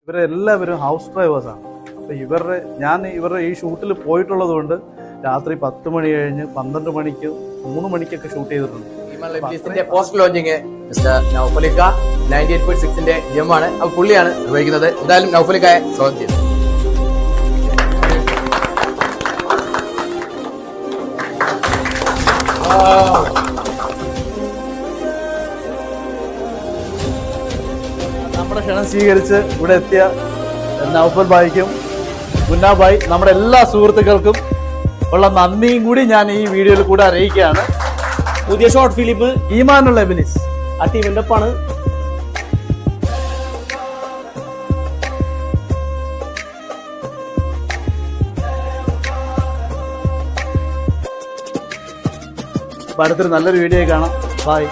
ഇവരെല്ലാവരും ഹൗസ് ഡ്രൈവേഴ്സാണ്. അപ്പോൾ ഇവരുടെ ഈ ഷൂട്ടിൽ പോയിട്ടുള്ളത് കൊണ്ട് രാത്രി 10 മണി കഴിഞ്ഞ് 12 മണിക്ക് 3 മണിക്കൊക്കെ ഷൂട്ട് ചെയ്തിട്ടുണ്ട്. പോസ്റ്റ് ലോഞ്ചിങ് മിസ്റ്റർ നൗഫലിക്ക 98.6ന്റെ ജമ്മാണ്. അപ്പോൾ പുള്ളിയാണ് നിർവഹിക്കുന്നത്. എന്തായാലും നൗഫലിക്കയെ സ്വാഗതം ചെയ്യുന്നു. നമ്മുടെ ക്ഷണം സ്വീകരിച്ച് ഇവിടെ എത്തിയ നൗഫൽ ഭായിക്കും മുന്ന ഭായ് നമ്മുടെ എല്ലാ സുഹൃത്തുക്കൾക്കും ഉള്ള നന്ദിയും കൂടി ഞാൻ ഈ വീഡിയോയിൽ കൂടെ അറിയിക്കുകയാണ്. പുതിയ ഷോർട്ട് ഫിലിം ഈമാനുള്ള എബിലിസ് ആ ടീമിന്റെ ഒപ്പാണ്. അടുത്തൊരു നല്ലൊരു വീഡിയോ കാണാം. ബൈ.